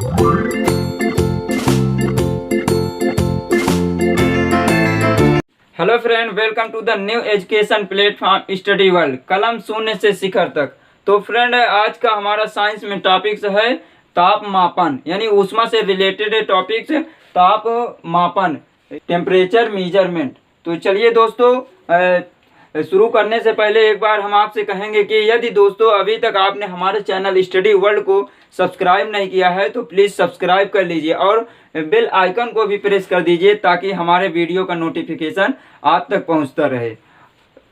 Hello friend, welcome to the new education platform study world, कलम शून्य से शिखर तक। तो फ्रेंड, आज का हमारा साइंस में टॉपिक्स है तापमापन, यानी ऊष्मा से रिलेटेड टॉपिक्स ताप मापन, टेम्परेचर मेजरमेंट। तो चलिए दोस्तों, शुरू करने से पहले एक बार हम आपसे कहेंगे कि यदि दोस्तों अभी तक आपने हमारे चैनल स्टडी वर्ल्ड को सब्सक्राइब नहीं किया है तो प्लीज़ सब्सक्राइब कर लीजिए और बेल आइकन को भी प्रेस कर दीजिए ताकि हमारे वीडियो का नोटिफिकेशन आप तक पहुंचता रहे।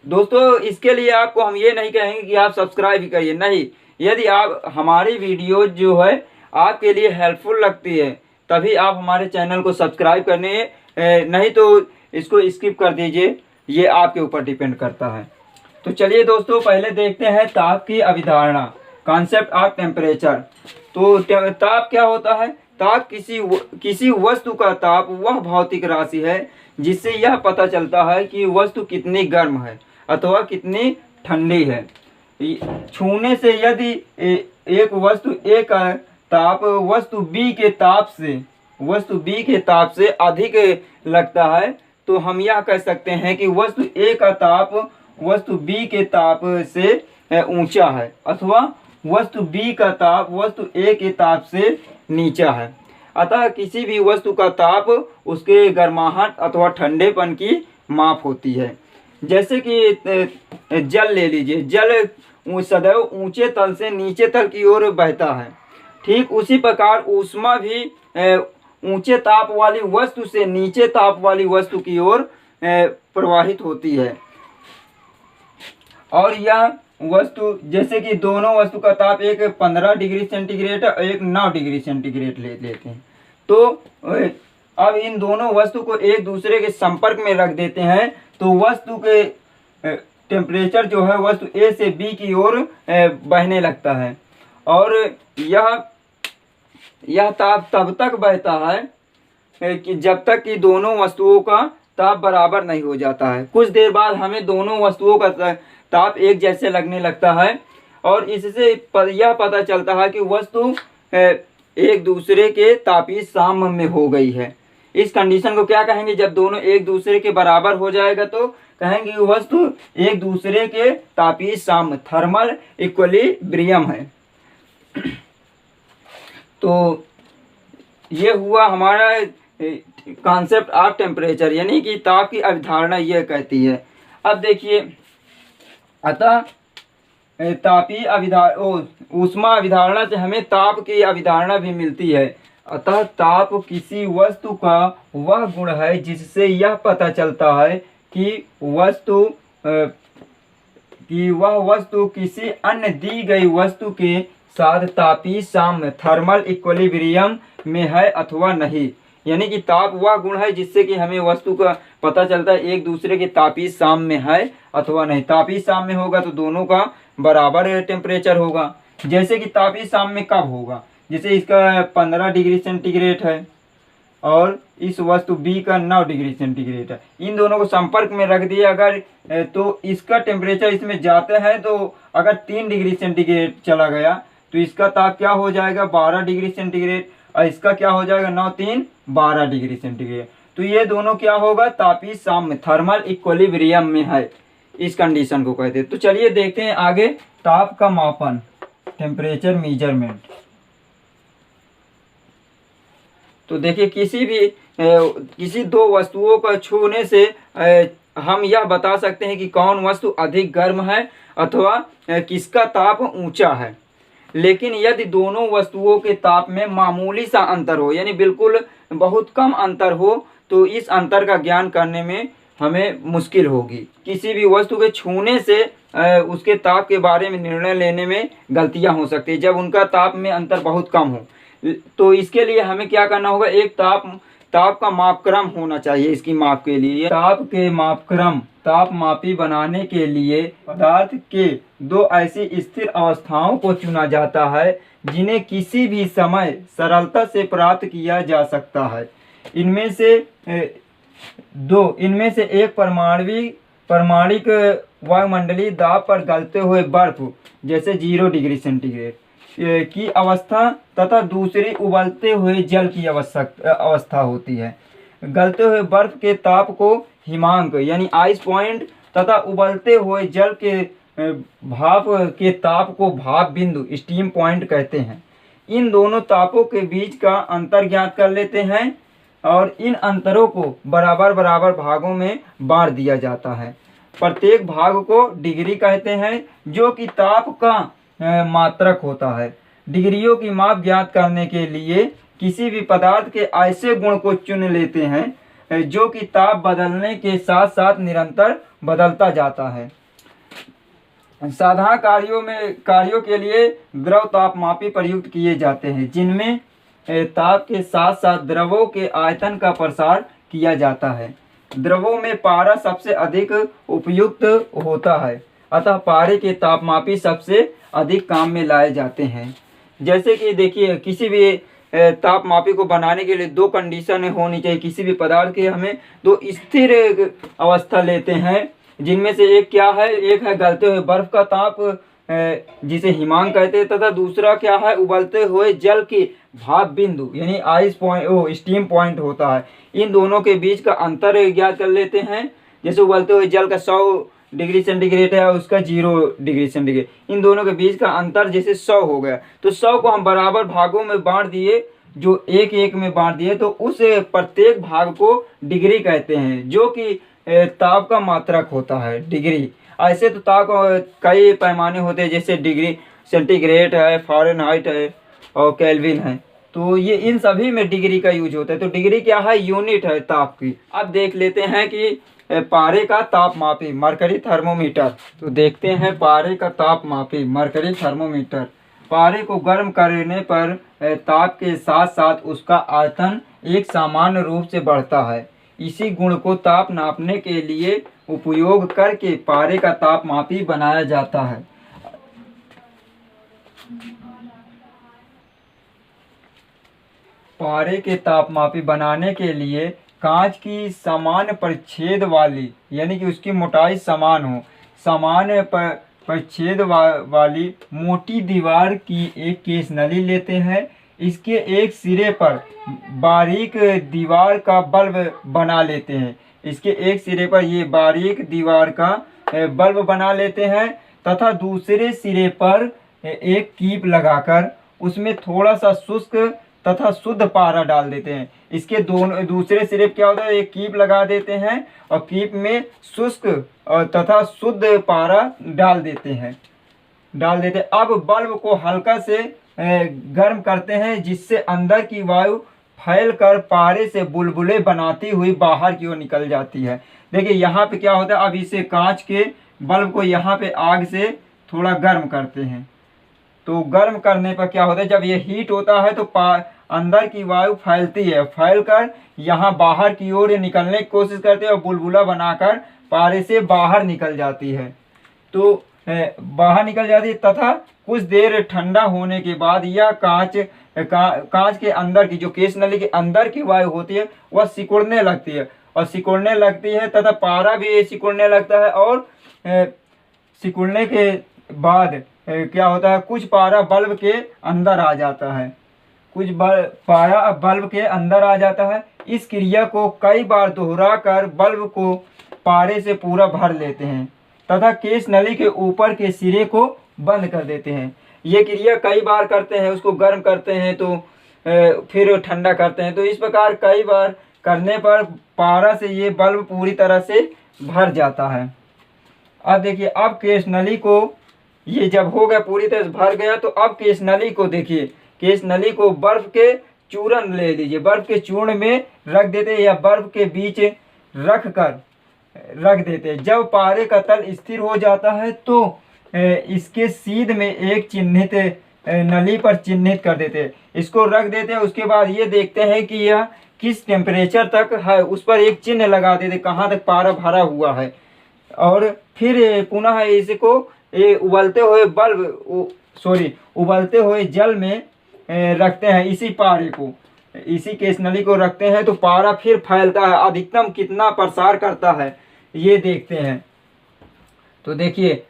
दोस्तों, इसके लिए आपको हम ये नहीं कहेंगे कि आप सब्सक्राइब ही करिए, नहीं। यदि आप हमारी वीडियो जो है आपके लिए हेल्पफुल लगती है तभी आप हमारे चैनल को सब्सक्राइब करने, नहीं तो इसको स्किप कर दीजिए, ये आपके ऊपर डिपेंड करता है। तो चलिए दोस्तों, पहले देखते हैं ताप की अवधारणा, कॉन्सेप्ट ऑफ टेम्परेचर। तो ताप क्या होता है? ताप किसी वस्तु का ताप वह भौतिक राशि है जिससे यह पता चलता है कि वस्तु कितनी गर्म है अथवा कितनी ठंडी है। छूने से यदि एक वस्तु ए का ताप वस्तु बी के ताप से अधिक लगता है तो हम यह कह सकते हैं कि वस्तु ए का ताप वस्तु बी के ताप से ऊंचा है अथवा वस्तु बी का ताप वस्तु ए के ताप से नीचा है। अतः किसी भी वस्तु का ताप उसके गर्माहट अथवा ठंडेपन की माप होती है। जैसे कि जल ले लीजिए, जल सदैव ऊंचे तल से नीचे तल की ओर बहता है। ठीक उसी प्रकार ऊष्मा भी ऊंचे ताप वाली वस्तु से नीचे ताप वाली वस्तु की ओर प्रवाहित होती है। और यह वस्तु, जैसे कि दोनों वस्तु का ताप एक 15 डिग्री सेंटीग्रेड और एक 9 डिग्री सेंटीग्रेड लेते हैं, तो अब इन दोनों वस्तु को एक दूसरे के संपर्क में रख देते हैं तो वस्तु के टेम्परेचर जो है वस्तु ए से बी की ओर बहने लगता है। और यह ताप तब तक बहता है कि जब तक कि दोनों वस्तुओं का ताप बराबर नहीं हो जाता है। कुछ देर बाद हमें दोनों वस्तुओं का ताप एक जैसे लगने लगता है और इससे यह पता चलता है कि वस्तु एक दूसरे के तापीय साम्य में हो गई है। इस कंडीशन को क्या कहेंगे? जब दोनों एक दूसरे के बराबर हो जाएगा तो कहेंगे कि वस्तु एक दूसरे के तापीय साम्य, थर्मल इक्विलिब्रियम है। तो ये हुआ हमारा कॉन्सेप्ट ऑफ टेम्परेचर, यानी कि ताप की अवधारणा ये कहती है। अब देखिए, अतः तापीय ऊष्मा अवधारणा से हमें ताप की अवधारणा भी मिलती है। अतः ताप किसी वस्तु का वह गुण है जिससे यह पता चलता है कि वह वस्तु किसी अन्य दी गई वस्तु के साथ तापीय साम्य, थर्मल इक्विलिब्रियम में है अथवा नहीं। यानी कि ताप वह गुण है जिससे कि हमें वस्तु का पता चलता है एक दूसरे के तापीय साम्य में है अथवा नहीं। तापीय साम्य होगा तो दोनों का बराबर टेम्परेचर होगा। जैसे कि तापीय साम्य कब होगा? जैसे इसका 15 डिग्री सेंटीग्रेड है और इस वस्तु बी का 9 डिग्री सेंटीग्रेड है, इन दोनों को संपर्क में रख दिए अगर, तो इसका टेम्परेचर इसमें जाते हैं तो अगर 3 डिग्री सेंटीग्रेड चला गया तो इसका ताप क्या हो जाएगा? 12 डिग्री सेंटीग्रेड, और इसका क्या हो जाएगा? 9 3 12 डिग्री सेंटीग्रेड। तो ये दोनों क्या होगा? तापीय साम्य, थर्मल इक्विलिब्रियम में है। इस कंडीशन को कहते हैं। तो चलिए देखते हैं आगे ताप का मापन, टेम्परेचर मेजरमेंट। तो देखिए, किसी दो वस्तुओं का छूने से हम यह बता सकते हैं कि कौन वस्तु अधिक गर्म है अथवा किसका ताप ऊंचा है। लेकिन यदि दोनों वस्तुओं के ताप में मामूली सा अंतर हो, यानी बिल्कुल बहुत कम अंतर हो, तो इस अंतर का ज्ञान करने में हमें मुश्किल होगी। किसी भी वस्तु के छूने से उसके ताप के बारे में निर्णय लेने में गलतियां हो सकती है जब उनका ताप में अंतर बहुत कम हो। तो इसके लिए हमें क्या करना होगा? एक ताप का मापक्रम होना चाहिए। इसकी माप के लिए ताप के मापक्रम, ताप मापी बनाने के लिए पदार्थ के दो ऐसी स्थिर अवस्थाओं को चुना जाता है जिन्हें किसी भी समय सरलता से प्राप्त किया जा सकता है। इनमें से एक परमाणिक वायुमंडलीय दाब पर गलते हुए बर्फ, जैसे 0 डिग्री सेंटीग्रेड, की अवस्था तथा दूसरी उबलते हुए जल की अवस्था होती है। गलते हुए बर्फ के ताप को हिमांक यानी आइस पॉइंट तथा उबलते हुए जल के भाप के ताप को भाप बिंदु स्टीम पॉइंट कहते हैं। इन दोनों तापों के बीच का अंतर ज्ञात कर लेते हैं और इन अंतरों को बराबर बराबर भागों में बांट दिया जाता है। प्रत्येक भाग को डिग्री कहते हैं, जो कि ताप का मात्रक होता है। डिग्रियों की माप ज्ञात करने के लिए किसी भी पदार्थ के ऐसे गुण को चुन लेते हैं जो कि ताप बदलने के साथ साथ निरंतर बदलता जाता है। साधारण कार्यों के लिए द्रव तापमापी प्रयुक्त किए जाते हैं, जिनमें ताप के साथ साथ द्रवों के आयतन का प्रसार किया जाता है। द्रवों में पारा सबसे अधिक उपयुक्त होता है, अतः पारे के तापमापी सबसे अधिक काम में लाए जाते हैं। जैसे कि देखिए, किसी भी तापमापी को बनाने के लिए दो कंडीशन होनी चाहिए। किसी भी पदार्थ के हमें दो स्थिर अवस्था लेते हैं, जिनमें से एक क्या है, एक है गलते हुए बर्फ का ताप जिसे हिमांक कहते हैं, तथा दूसरा क्या है, उबलते हुए जल की भाप बिंदु यानी आइस पॉइंट स्टीम पॉइंट होता है। इन दोनों के बीच का अंतर ज्ञात कर लेते हैं। जैसे उबलते हुए जल का 100 डिग्री सेंटीग्रेड है और उसका 0 डिग्री सेंटीग्रेड, इन दोनों के बीच का अंतर जैसे 100 हो गया, तो 100 को हम बराबर भागों में बांट दिए, जो एक एक में बांट दिए, तो उस प्रत्येक भाग को डिग्री कहते हैं, जो कि ताप का मात्रक होता है। डिग्री ऐसे तो ताप कई पैमाने होते हैं, जैसे डिग्री सेंटीग्रेड है, फ़ारेनहाइट है और केल्विन है, तो ये इन सभी में डिग्री का यूज होता है। तो डिग्री क्या है, यूनिट है ताप की। अब देख लेते हैं कि पारे का तापमापी मरकरी थर्मोमीटर। तो देखते हैं पारे का तापमापी मरकरी थर्मोमीटर। पारे को गर्म करने पर ताप के साथ साथ उसका आयतन एक सामान्य रूप से बढ़ता है। इसी गुण को ताप नापने के लिए उपयोग करके पारे का तापमापी बनाया जाता है। पारे के तापमापी बनाने के लिए कांच की समान परिच्छेद वाली यानी कि उसकी मोटाई समान हो, समान परिच्छेद वाली मोटी दीवार की एक केस नली लेते हैं। इसके एक सिरे पर बारीक दीवार का बल्ब बना लेते हैं। इसके एक सिरे पर ये बारीक दीवार का बल्ब बना लेते हैं तथा दूसरे सिरे पर एक कीप लगाकर उसमें थोड़ा सा शुष्क तथा शुद्ध पारा डाल देते हैं। इसके दोनों दूसरे सिरे क्या होता है, एक कीप लगा देते हैं और कीप में शुष्क तथा शुद्ध पारा डाल देते हैं। अब बल्ब को हल्का से गर्म करते हैं, जिससे अंदर की वायु फैलकर पारे से बुलबुले बनाती हुई बाहर की ओर निकल जाती है। देखिए यहाँ पे क्या होता है, अब इसे कांच के बल्ब को यहाँ पे आग से थोड़ा गर्म करते हैं। तो गर्म करने पर क्या होता है, जब ये हीट होता है तो अंदर की वायु फैलती है, फैलकर यहाँ बाहर की ओर निकलने की कोशिश करते हैं और बुलबुला बनाकर पारे से बाहर निकल जाती है। तो बाहर निकल जाती है तथा कुछ देर ठंडा होने के बाद यह कांच के अंदर की जो केस नली के अंदर की वायु होती है वह सिकुड़ने लगती है तथा पारा भी सिकुड़ने लगता है। और सिकुड़ने के बाद क्या होता है, कुछ पारा बल्ब के अंदर आ जाता है, पारा बल्ब के अंदर आ जाता है। इस क्रिया को कई बार दोहरा कर बल्ब को पारे से पूरा भर लेते हैं तथा केस नली के ऊपर के सिरे को बंद कर देते हैं। ये क्रिया कई बार करते हैं, उसको गर्म करते हैं तो फिर ठंडा करते हैं। तो इस प्रकार कई बार करने पर पारा से ये बल्ब पूरी तरह से भर जाता है। अब देखिए, अब केस नली को ये जब हो गया पूरी तरह से भर गया, तो अब केस नली को देखिए, केस नली को बर्फ के चूर्ण ले लीजिए, बर्फ के चूर्ण में रख देते हैं या बर्फ के बीच रख देते हैं। जब पारे का तल स्थिर हो जाता है तो इसके सीध में एक चिन्हित नली पर चिन्हित कर देते हैं, इसको रख देते हैं। उसके बाद ये देखते हैं कि यह किस टेम्परेचर तक है, उस पर एक चिन्ह लगा देते कहाँ तक पारा भरा हुआ है। और फिर पुनः इसको उबलते हुए जल में रखते हैं। इसी पारे को, इसी केस नली को रखते हैं तो पारा फिर फैलता है, अधिकतम कितना प्रसार करता है ये देखते हैं। तो देखिए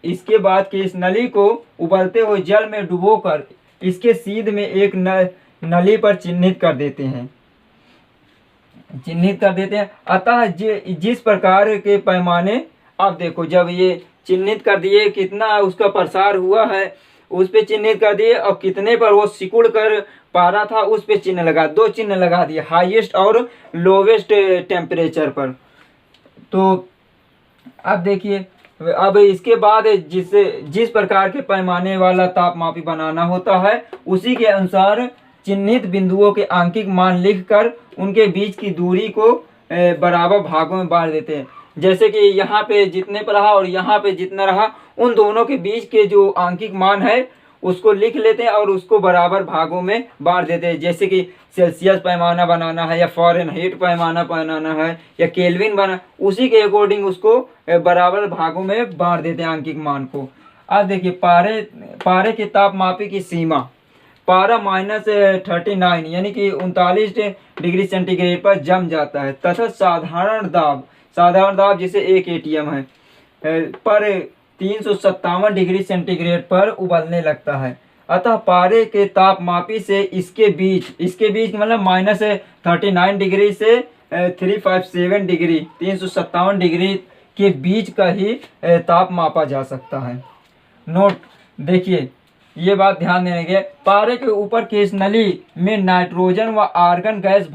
इसके बाद कि इस नली को उबलते हुए जल में डुबोकर इसके सीध में एक नली पर चिन्हित कर देते हैं, अतः जिस प्रकार के पैमाने, अब देखो जब ये चिन्हित कर दिए कितना उसका प्रसार हुआ है उस पे चिन्हित कर दिए, और कितने पर वो सिकुड़ कर पारा था उस पे चिन्ह लगा, दो चिन्ह लगा दिए, हाईएस्ट और लोवेस्ट टेम्परेचर पर। तो अब देखिए अब इसके बाद जिस प्रकार के पैमाने वाला तापमापी बनाना होता है उसी के अनुसार चिन्हित बिंदुओं के आंकिक मान लिखकर उनके बीच की दूरी को बराबर भागों में बांट देते हैं। जैसे कि यहाँ पे जितने पर रहा और यहाँ पे जितना रहा, उन दोनों के बीच के जो आंकिक मान है उसको लिख लेते हैं और उसको बराबर भागों में बांट देते हैं। जैसे कि सेल्सियस पैमाना बनाना है या फ़ारेनहाइट पैमाना बनाना है या केल्विन बना, उसी के अकॉर्डिंग उसको बराबर भागों में बांट देते हैं आंकिक मान को। अब देखिए पारे के तापमापी की सीमा, पारा -39 यानी कि 39 डिग्री सेंटीग्रेड पर जम जाता है तथा साधारण दाब जिसे 1 एटीएम है पर 357 डिग्री सेंटीग्रेड पर उबलने लगता है। अतः पारे के तापमापी से इसके बीच मतलब -39 डिग्री से 357 डिग्री 357 डिग्री के बीच का ही ताप मापा जा सकता है। नोट देखिए ये बात ध्यान देने के, पारे के ऊपर की इस नली में नाइट्रोजन व आर्गन गैस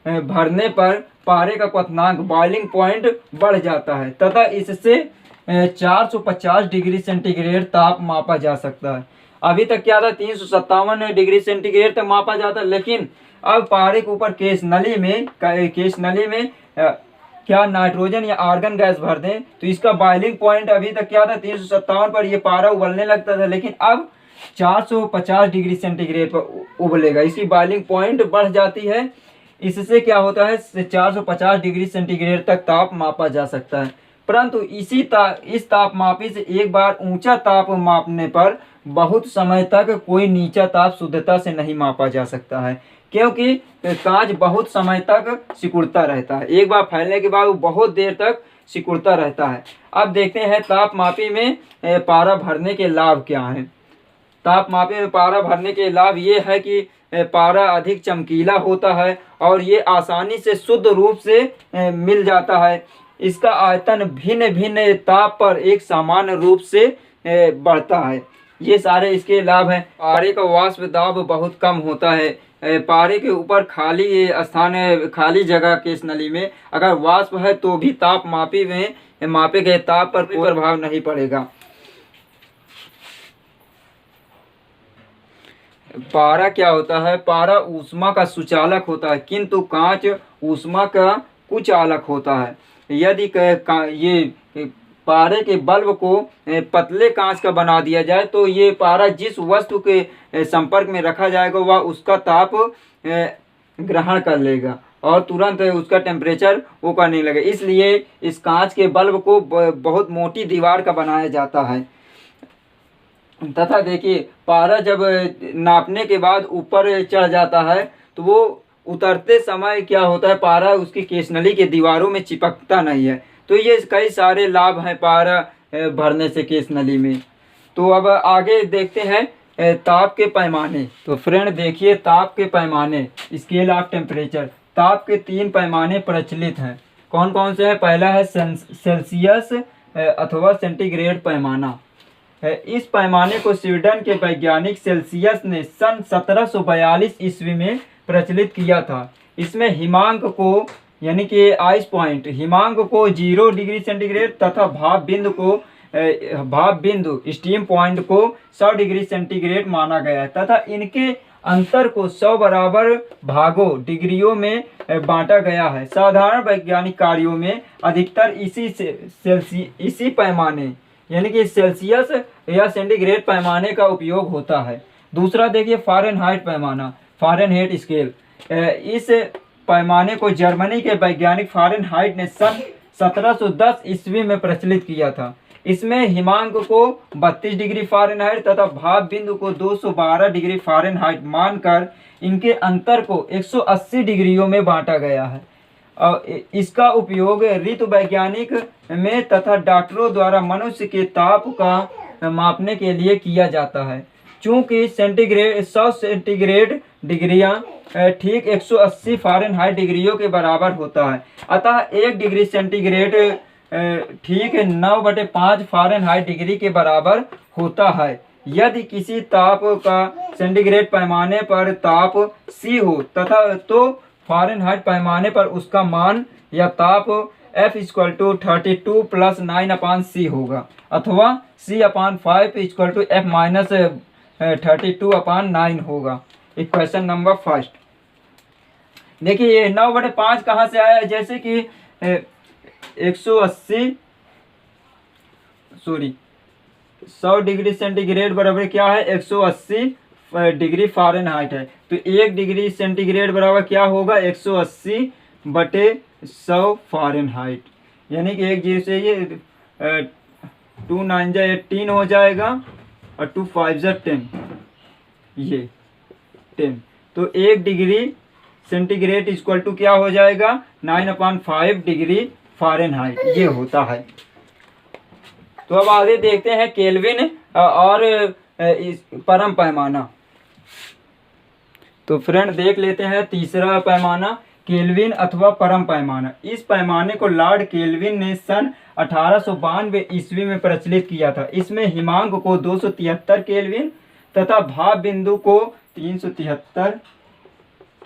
भरने पर पारे का क्वथनांक बॉइलिंग पॉइंट बढ़ जाता है तथा इससे 450 डिग्री सेंटीग्रेड ताप मापा जा सकता है। अभी तक क्या था, 357 डिग्री सेंटीग्रेड तक मापा जाता है, लेकिन अब पारे के ऊपर केस नली में क्या नाइट्रोजन या आर्गन गैस भर दें तो इसका बॉइलिंग पॉइंट अभी तक क्या था 357 पर ये पारा उबलने लगता था, लेकिन अब 450 डिग्री सेंटीग्रेड पर उबलेगा। इसकी बॉइलिंग पॉइंट बढ़ जाती है, इससे क्या होता है 450 डिग्री सेंटीग्रेड तक ताप मापा जा सकता है। परंतु इस तापमापी से एक बार ऊंचा ताप मापने पर बहुत समय तक कोई नीचा ताप शुद्धता से नहीं मापा जा सकता है, क्योंकि कांच बहुत समय तक सिकुड़ता रहता है, एक बार फैलने के बाद वो बहुत देर तक सिकुड़ता रहता है। अब देखते हैं तापमापी में पारा भरने के लाभ क्या हैं। तापमापी में पारा भरने के लाभ ये है कि पारा अधिक चमकीला होता है और ये आसानी से शुद्ध रूप से मिल जाता है। इसका आयतन भिन्न भिन्न ताप पर एक सामान्य रूप से बढ़ता है। ये सारे इसके लाभ हैं। पारे का वाष्प दाब बहुत कम होता है। पारे के ऊपर खाली स्थान है, खाली जगह के इस नली में अगर वाष्प है तो भी तापमापी में मापे गए ताप पर कोई प्रभाव नहीं पड़ेगा। पारा क्या होता है, पारा ऊष्मा का सुचालक होता है, किंतु कांच ऊष्मा का कुचालक होता है। यदि ये पारे के बल्ब को पतले कांच का बना दिया जाए तो ये पारा जिस वस्तु के संपर्क में रखा जाएगा वह उसका ताप ग्रहण कर लेगा और तुरंत उसका टेम्परेचर वो करने लगेगा। इसलिए इस कांच के बल्ब को बहुत मोटी दीवार का बनाया जाता है। तथा देखिए पारा जब नापने के बाद ऊपर चढ़ जाता है तो वो उतरते समय क्या होता है, पारा उसकी केशनली के दीवारों में चिपकता नहीं है। तो ये कई सारे लाभ हैं पारा भरने से केशनली में। तो अब आगे देखते हैं ताप के पैमाने। तो फ्रेंड देखिए ताप के पैमाने, स्केल ऑफ टेम्परेचर। ताप के 3 पैमाने प्रचलित हैं। कौन कौन से हैं? पहला है सेल्सियस अथवा सेंटीग्रेड पैमाना। इस पैमाने को स्वीडन के वैज्ञानिक सेल्सियस ने सन 1742 ईस्वी में प्रचलित किया था। इसमें हिमांक को यानी कि आइस पॉइंट हिमांक को 0 डिग्री सेंटीग्रेड तथा भाप बिंदु स्टीम पॉइंट को 100 डिग्री सेंटीग्रेड माना गया है तथा इनके अंतर को 100 बराबर भागों डिग्रियों में बांटा गया है। साधारण वैज्ञानिक कार्यों में अधिकतर इसी पैमाने यानी कि सेल्सियस या सेंटीग्रेड पैमाने का उपयोग होता है। दूसरा देखिए फ़ारेनहाइट पैमाना, फ़ारेनहाइट स्केल। इस पैमाने को जर्मनी के वैज्ञानिक फ़ारेनहाइट ने सन 1710 ईस्वी में प्रचलित किया था। इसमें हिमांक को 32 डिग्री फ़ारेनहाइट तथा भाप बिंदु को 212 डिग्री फ़ारेनहाइट मानकर इनके अंतर को 180 डिग्रियों में बांटा गया है। इसका उपयोग ऋतु वैज्ञानिक में तथा डॉक्टरों द्वारा मनुष्य के ताप का मापने के लिए किया जाता है। चूँकि 100 सेंटीग्रेड डिग्रियाँ ठीक 180 फ़ारेनहाइट डिग्रियों के बराबर होता है, अतः 1 डिग्री सेंटीग्रेड ठीक 9/5 फ़ारेनहाइट डिग्री के बराबर होता है। यदि किसी ताप का सेंटीग्रेड पैमाने पर ताप C हो तथा तो फ़ारेनहाइट पैमाने पर उसका मान या ताप F = 32 + 9/C होगा, अथवा C/5 = F - 32/9 होगा। Equation number first. देखिए ये 9/5 कहाँ से आया है, जैसे कि 100 डिग्री सेंटीग्रेड बराबर क्या है, 180 डिग्री फ़ारेनहाइट है, तो 1 डिग्री सेंटीग्रेड बराबर क्या होगा, 180/100 फ़ारेनहाइट, यानी कि एक जैसे ये 2 9 जा 18 हो जाएगा और 2 5 जा 10, ये 10, तो 1 डिग्री सेंटीग्रेड इक्वल टू क्या हो जाएगा, 9/5 डिग्री फ़ारेनहाइट, ये होता है। तो अब आगे देखते हैं केल्विन और परम पैमाना। तो फ्रेंड देख लेते हैं तीसरा पैमाना, केल्विन अथवा परम पैमाना। इस पैमाने को लॉर्ड केल्विन ने सन 1892 ईस्वी में प्रचलित किया था। इसमें हिमांक को 273 केल्विन तथा भाप बिंदु को 373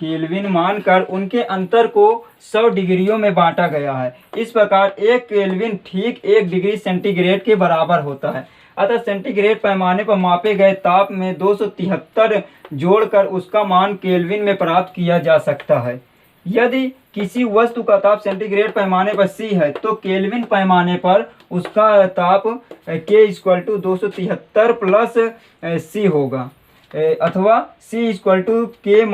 केल्विन मानकर उनके अंतर को 100 डिग्रियों में बांटा गया है। इस प्रकार 1 केल्विन ठीक 1 डिग्री सेंटीग्रेड के बराबर होता है। अतः सेंटीग्रेड पैमाने पर मापे गए ताप में 273 जोड़कर उसका मान केल्विन में प्राप्त किया जा सकता है। यदि किसी वस्तु का ताप सेंटीग्रेड पैमाने पर C है तो केल्विन पैमाने पर उसका ताप K = 273 + C होगा, अथवा C = K -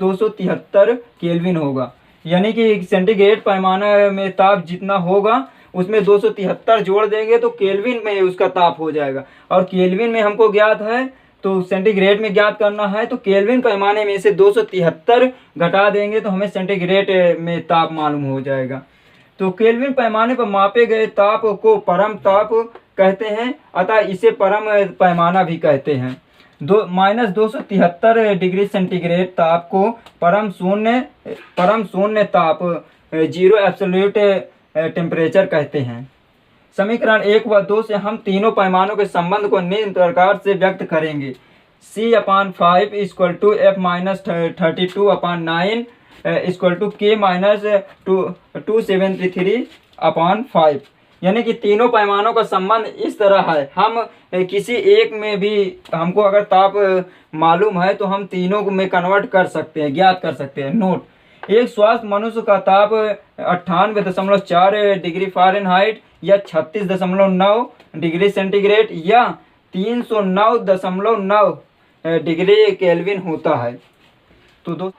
273 केल्विन होगा। यानी कि सेंटीग्रेड पैमाना में ताप जितना होगा उसमें 273 जोड़ देंगे तो केल्विन में उसका ताप हो जाएगा, और केल्विन में हमको ज्ञात है तो सेंटीग्रेड में ज्ञात करना है, तो केल्विन पैमाने में से 273 घटा देंगे तो हमें सेंटीग्रेड में ताप मालूम हो जाएगा। तो केल्विन पैमाने पर मापे गए ताप को परम ताप कहते हैं, अतः इसे परम पैमाना भी कहते हैं। -273 डिग्री सेंटीग्रेड ताप को परम शून्य ताप 0 एब्सोल्यूट टेम्परेचर कहते हैं। समीकरण 1 व 2 से हम तीनों पैमानों के संबंध को निम्न प्रकार से व्यक्त करेंगे। C/5 = F - 32/9 = K - 273/5, यानी कि तीनों पैमानों का संबंध इस तरह है। हम किसी एक में भी हमको अगर ताप मालूम है तो हम तीनों में कन्वर्ट कर सकते हैं, ज्ञात कर सकते हैं। नोट: एक स्वस्थ मनुष्य का ताप 98.4 डिग्री फ़ारेनहाइट या 36.9 डिग्री सेंटीग्रेड या 309.9 डिग्री केल्विन होता है। तो